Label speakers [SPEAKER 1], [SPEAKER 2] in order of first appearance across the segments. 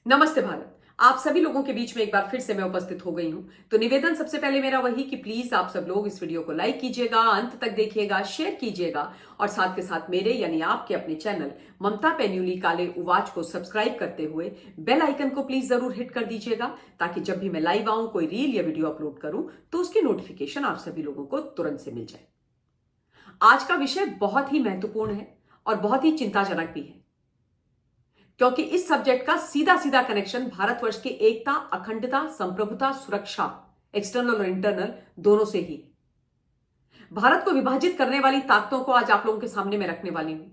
[SPEAKER 1] नमस्ते भारत। आप सभी लोगों के बीच में एक बार फिर से मैं उपस्थित हो गई हूं। तो निवेदन सबसे पहले मेरा वही कि प्लीज आप सब लोग इस वीडियो को लाइक कीजिएगा, अंत तक देखिएगा, शेयर कीजिएगा और साथ के साथ मेरे यानी आपके अपने चैनल ममता पेन्यूली काले उवाच को सब्सक्राइब करते हुए बेल आइकन को प्लीज जरूर हिट कर दीजिएगा, ताकि जब भी मैं लाइव आऊं, कोई रील या वीडियो अपलोड करूं तो उसकी नोटिफिकेशन आप सभी लोगों को तुरंत से मिल जाए। आज का विषय बहुत ही महत्वपूर्ण है और बहुत ही चिंताजनक भी है, क्योंकि इस सब्जेक्ट का सीधा सीधा कनेक्शन भारतवर्ष की एकता, अखंडता, संप्रभुता, सुरक्षा, एक्सटर्नल और इंटरनल दोनों से ही है। भारत को विभाजित करने वाली ताकतों को आज आप लोगों के सामने में रखने वाली हूं।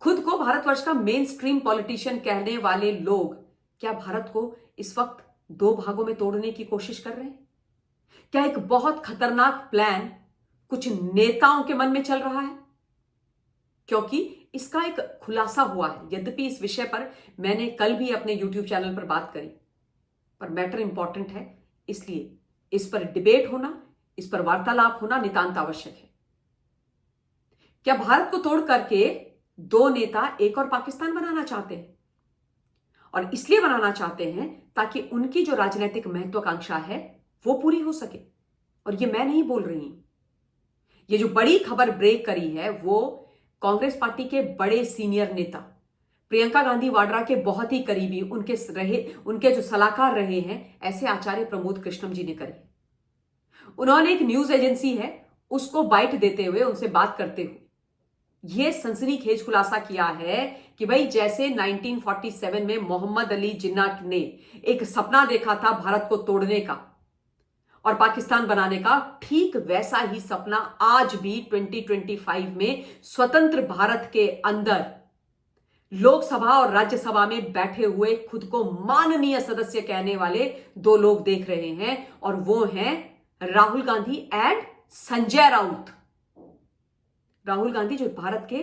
[SPEAKER 1] खुद को भारतवर्ष का मेन स्ट्रीम पॉलिटिशियन कहने वाले लोग क्या भारत को इस वक्त दो भागों में तोड़ने की कोशिश कर रहे हैं? क्या एक बहुत खतरनाक प्लान कुछ नेताओं के मन में चल रहा है? क्योंकि इसका एक खुलासा हुआ है। यद्यपि इस विषय पर मैंने कल भी अपने YouTube चैनल पर बात करी, पर मैटर इंपॉर्टेंट है, इसलिए इस पर डिबेट होना, इस पर वार्तालाप होना नितांत आवश्यक है। क्या भारत को तोड़ करके दो नेता एक और पाकिस्तान बनाना चाहते हैं? और इसलिए बनाना चाहते हैं ताकि उनकी जो राजनीतिक महत्वाकांक्षा है वो पूरी हो सके। और ये मैं नहीं बोल रही हूं, ये जो बड़ी खबर ब्रेक करी है वो कांग्रेस पार्टी के बड़े सीनियर नेता प्रियंका गांधी वाड्रा के बहुत ही करीबी, उनके जो सलाहकार रहे हैं, ऐसे आचार्य प्रमोद कृष्णम जी ने करी। उन्होंने एक न्यूज एजेंसी है उसको बाइट देते हुए, उनसे बात करते हुए यह सनसनीखेज खुलासा किया है कि भाई जैसे 1947 में मोहम्मद अली जिन्ना ने एक सपना देखा था भारत को तोड़ने का और पाकिस्तान बनाने का, ठीक वैसा ही सपना आज भी 2025 में स्वतंत्र भारत के अंदर लोकसभा और राज्यसभा में बैठे हुए खुद को माननीय सदस्य कहने वाले दो लोग देख रहे हैं, और वो हैं राहुल गांधी एंड संजय राउत। राहुल गांधी जो भारत के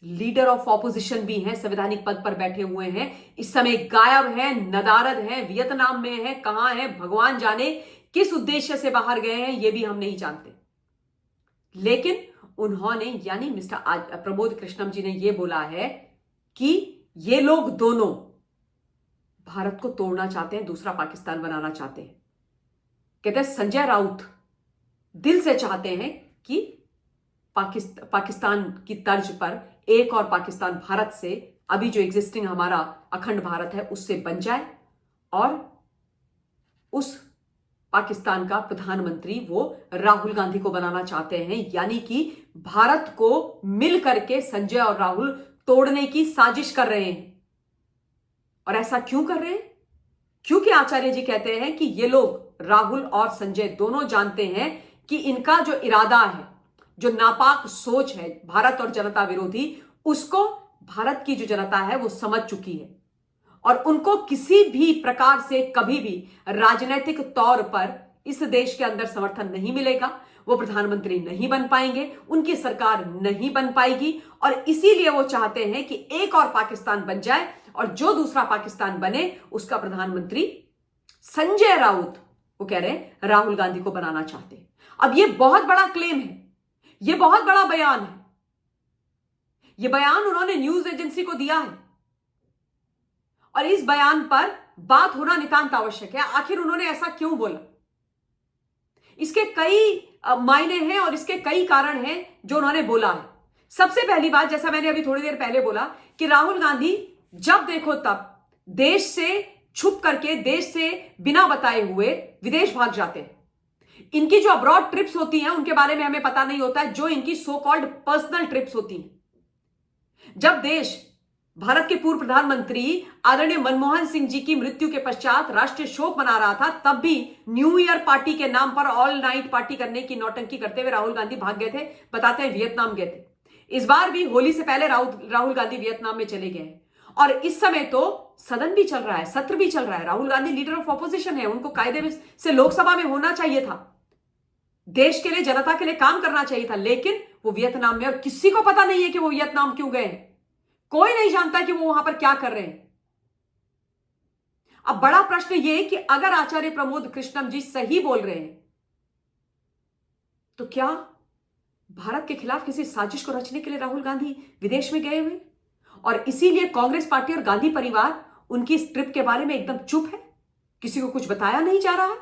[SPEAKER 1] लीडर ऑफ ऑपोजिशन भी हैं, संवैधानिक पद पर बैठे हुए हैं, इस समय गायब हैं, नदारद हैं, वियतनाम में हैं, कहां हैं भगवान जाने, किस उद्देश्य से बाहर गए हैं ये भी हम नहीं जानते। लेकिन उन्होंने यानी मिस्टर प्रमोद कृष्णम जी ने यह बोला है कि ये लोग दोनों भारत को तोड़ना चाहते हैं, दूसरा पाकिस्तान बनाना चाहते हैं। कहते हैं संजय राउत दिल से चाहते हैं कि पाकिस्तान की तर्ज पर एक और पाकिस्तान भारत से, अभी जो एग्जिस्टिंग हमारा अखंड भारत है उससे बन जाए, और उस पाकिस्तान का प्रधानमंत्री वो राहुल गांधी को बनाना चाहते हैं। यानी कि भारत को मिल करके संजय और राहुल तोड़ने की साजिश कर रहे हैं। और ऐसा क्यों कर रहे हैं? क्योंकि आचार्य जी कहते हैं कि ये लोग राहुल और संजय दोनों जानते हैं कि इनका जो इरादा है, जो नापाक सोच है भारत और जनता विरोधी, उसको भारत की जो जनता है वो समझ चुकी है, और उनको किसी भी प्रकार से कभी भी राजनीतिक तौर पर इस देश के अंदर समर्थन नहीं मिलेगा। वो प्रधानमंत्री नहीं बन पाएंगे, उनकी सरकार नहीं बन पाएगी, और इसीलिए वो चाहते हैं कि एक और पाकिस्तान बन जाए, और जो दूसरा पाकिस्तान बने उसका प्रधानमंत्री संजय राउत, वो कह रहे हैं राहुल गांधी को बनाना चाहते हैं। अब ये बहुत बड़ा क्लेम है, ये बहुत बड़ा बयान है। ये बयान उन्होंने न्यूज एजेंसी को दिया है, और इस बयान पर बात होना नितांत आवश्यक है। आखिर उन्होंने ऐसा क्यों बोला? इसके कई मायने हैं और इसके कई कारण हैं जो उन्होंने बोला है। सबसे पहली बात, जैसा मैंने अभी थोड़ी देर पहले बोला, कि राहुल गांधी जब देखो तब देश से छुप करके, देश से बिना बताए हुए विदेश भाग जाते हैं। इनकी जो अब्रॉड ट्रिप्स होती हैं उनके बारे में हमें पता नहीं होता है, जो इनकी सो कॉल्ड पर्सनल ट्रिप्स होती हैं। जब देश भारत के पूर्व प्रधानमंत्री आदरणीय मनमोहन सिंह जी की मृत्यु के पश्चात राष्ट्रीय शोक मना रहा था, तब भी न्यू ईयर पार्टी के नाम पर ऑल नाइट पार्टी करने की नौटंकी करते हुए राहुल गांधी भाग गए थे। बताते हैं वियतनाम गए थे। इस बार भी होली से पहले राहुल गांधी वियतनाम में चले गए हैं, और इस समय तो सदन भी चल रहा है, सत्र भी चल रहा है। Rahul Gandhi leader of opposition है, उनको कायदे से लोकसभा में होना चाहिए था, देश के लिए, जनता के लिए काम करना चाहिए था, लेकिन वो वियतनाम में, और किसी को पता नहीं है कि वो वियतनाम क्यों गए हैं। कोई नहीं जानता कि वो वहां पर क्या कर रहे हैं। अब बड़ा प्रश्न यह कि अगर आचार्य प्रमोद कृष्णम जी सही बोल रहे हैं, तो क्या भारत के खिलाफ किसी साजिश को रचने के लिए राहुल गांधी विदेश में गए हुए? और इसीलिए कांग्रेस पार्टी और गांधी परिवार उनकी इस ट्रिप के बारे में एकदम चुप है, किसी को कुछ बताया नहीं जा रहा है?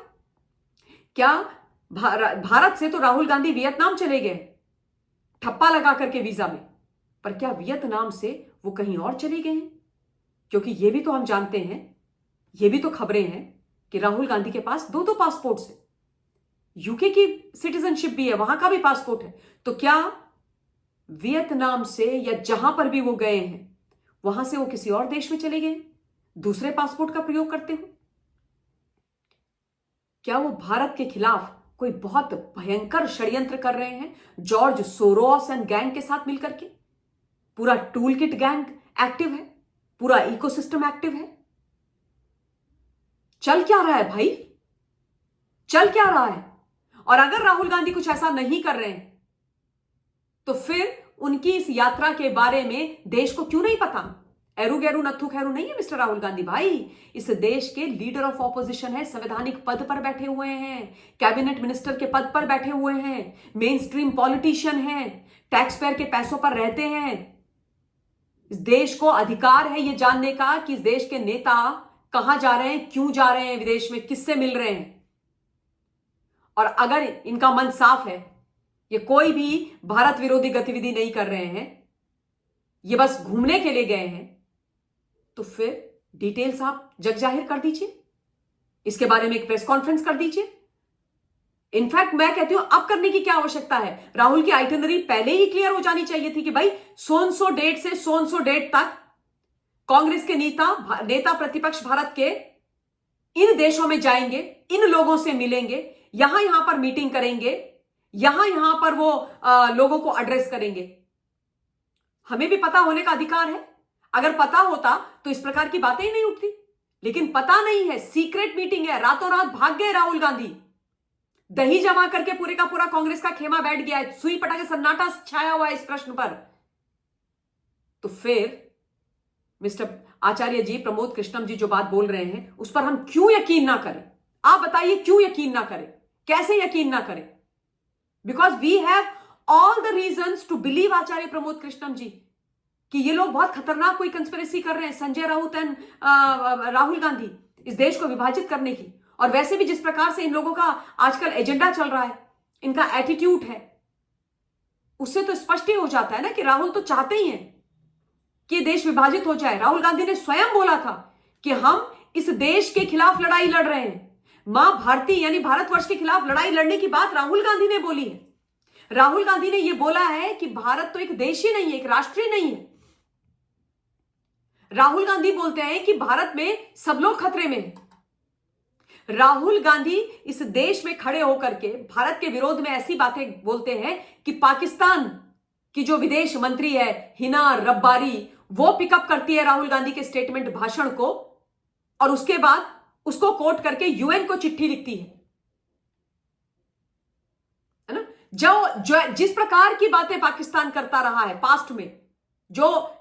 [SPEAKER 1] क्या भारत से तो राहुल गांधी वियतनाम चले गए ठप्पा लगा करके वीजा में, पर क्या वियतनाम से वो कहीं और चले गए हैं? क्योंकि ये भी तो हम जानते हैं, ये भी तो खबरें हैं कि राहुल गांधी के पास दो पासपोर्ट्स है, यूके की सिटीजनशिप भी है, वहां का भी पासपोर्ट है। तो क्या वियतनाम से या जहां पर भी वो गए हैं वहां से वो किसी और देश में चले गए, दूसरे पासपोर्ट का प्रयोग करते हो? क्या वो भारत के खिलाफ कोई बहुत भयंकर षड्यंत्र कर रहे हैं जॉर्ज सोरोस एंड गैंग के साथ मिलकर के? पूरा टूल किट गैंग एक्टिव है, पूरा इकोसिस्टम एक्टिव है। चल क्या रहा है भाई, चल क्या रहा है? और अगर राहुल गांधी कुछ ऐसा नहीं कर रहे हैं तो फिर उनकी इस यात्रा के बारे में देश को क्यों नहीं पता? एरू गैरू नत्थु खैरू नहीं है मिस्टर राहुल गांधी भाई, इस देश के लीडर ऑफ ऑपोजिशन है, संवैधानिक पद पर बैठे हुए हैं, कैबिनेट मिनिस्टर के पद पर बैठे हुए हैं, मेन स्ट्रीम पॉलिटिशियन हैं, टैक्स पेयर के पैसों पर रहते हैं। इस देश को अधिकार है यह जानने का कि इस देश के नेता कहां जा रहे हैं, क्यों जा रहे हैं विदेश में, किससे मिल रहे हैं। और अगर इनका मन साफ है, ये कोई भी भारत विरोधी गतिविधि नहीं कर रहे हैं, ये बस घूमने के लिए गए हैं, तो फिर डिटेल्स आप जग जाहिर कर दीजिए, इसके बारे में एक प्रेस कॉन्फ्रेंस कर दीजिए। इनफैक्ट मैं कहती हूं अब करने की क्या आवश्यकता है, राहुल की आइटिनरी पहले ही क्लियर हो जानी चाहिए थी कि भाई सो डेट से सो डेट तक कांग्रेस के नेता प्रतिपक्ष भारत के इन देशों में जाएंगे, इन लोगों से मिलेंगे, यहां पर मीटिंग करेंगे, यहां पर वो लोगों को एड्रेस करेंगे। हमें भी पता होने का अधिकार है, अगर पता होता तो इस प्रकार की बातें ही नहीं उठती, लेकिन पता नहीं है, सीक्रेट मीटिंग है, रातों रात भाग गए राहुल गांधी, दही जमा करके पूरे का पूरा कांग्रेस का खेमा बैठ गया है, सुई पटा के सन्नाटा छाया हुआ है इस प्रश्न पर। तो फिर मिस्टर आचार्य जी, प्रमोद कृष्णम जी जो बात बोल रहे हैं उस पर हम क्यों यकीन ना करें? आप बताइए क्यों यकीन ना करें, कैसे यकीन ना करें? Because we have all the reasons to believe Acharya Pramod Krishnam ji कि ये लोग बहुत खतरनाक कोई कंस्पिरेसी कर रहे हैं, संजय राउत एंड राहुल गांधी, इस देश को विभाजित करने की। और वैसे भी जिस प्रकार से इन लोगों का आजकल एजेंडा चल रहा है, इनका एटीट्यूड है, उससे तो स्पष्ट ही हो जाता है ना कि राहुल तो चाहते ही हैं कि देश विभाजित हो जाए। राहुल गांधी ने स्वयं बोला था कि हम इस देश के खिलाफ लड़ाई लड़ रहे हैं। मां भारती यानी भारतवर्ष के खिलाफ लड़ाई लड़ने की बात राहुल गांधी ने बोली है। राहुल गांधी ने यह बोला है कि भारत तो एक देश ही नहीं है, एक राष्ट्र ही नहीं है। राहुल गांधी बोलते हैं कि भारत में सब लोग खतरे में हैं। राहुल गांधी इस देश में खड़े होकर के भारत के विरोध में ऐसी बातें बोलते हैं कि पाकिस्तान की जो विदेश मंत्री है हिना रब्बारी, वो पिकअप करती है राहुल गांधी के स्टेटमेंट भाषण को और उसके बाद उसको कोट करके यूएन को चिट्ठी लिखती है ना। जो जिस प्रकार की बातें पाकिस्तान करता रहा है पास्ट में,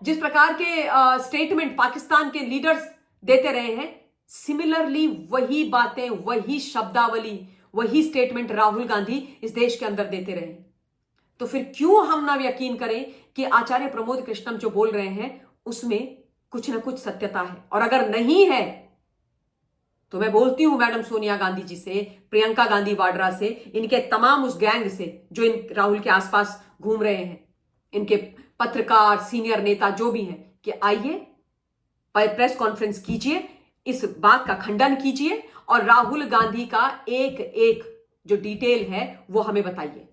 [SPEAKER 1] जिस प्रकार के स्टेटमेंट पाकिस्तान के लीडर्स देते रहे हैं, सिमिलरली वही बातें, वही शब्दावली, वही स्टेटमेंट राहुल गांधी इस देश के अंदर देते रहे। तो फिर क्यों हम ना यकीन करें कि आचार्य प्रमोद कृष्णम जो बोल रहे हैं उसमें कुछ ना कुछ सत्यता है। और अगर नहीं है तो मैं बोलती हूं मैडम सोनिया गांधी जी से, प्रियंका गांधी वाड्रा से, इनके तमाम उस गैंग से जो इन राहुल के आसपास घूम रहे हैं, इनके पत्रकार, सीनियर नेता जो भी हैं, कि आइए प्रेस कॉन्फ्रेंस कीजिए, इस बात का खंडन कीजिए और राहुल गांधी का एक एक जो डिटेल है वो हमें बताइए।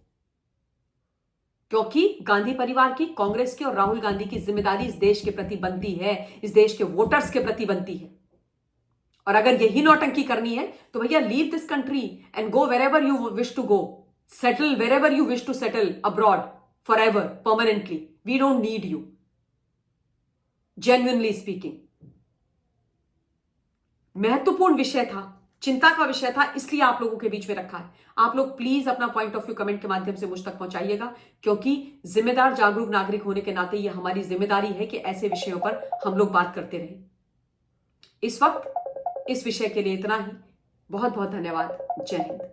[SPEAKER 1] क्योंकि गांधी परिवार की, कांग्रेस की और राहुल गांधी की जिम्मेदारी इस देश के प्रति बनती है, इस देश के वोटर्स के प्रति बनती है। और अगर यही नौटंकी करनी है तो भैया leave this country and go wherever you wish to go, settle wherever you wish to settle abroad forever, permanently. We don't need you, genuinely speaking. महत्वपूर्ण विषय था, चिंता का विषय था, इसलिए आप लोगों के बीच में रखा है। आप लोग प्लीज अपना पॉइंट ऑफ व्यू कमेंट के माध्यम से मुझ तक पहुंचाइएगा, क्योंकि जिम्मेदार जागरूक नागरिक होने के नाते यह हमारी जिम्मेदारी है कि ऐसे विषयों पर हम लोग बात करते रहें। इस वक्त इस विषय के लिए इतना ही। बहुत बहुत धन्यवाद। जय हिंद।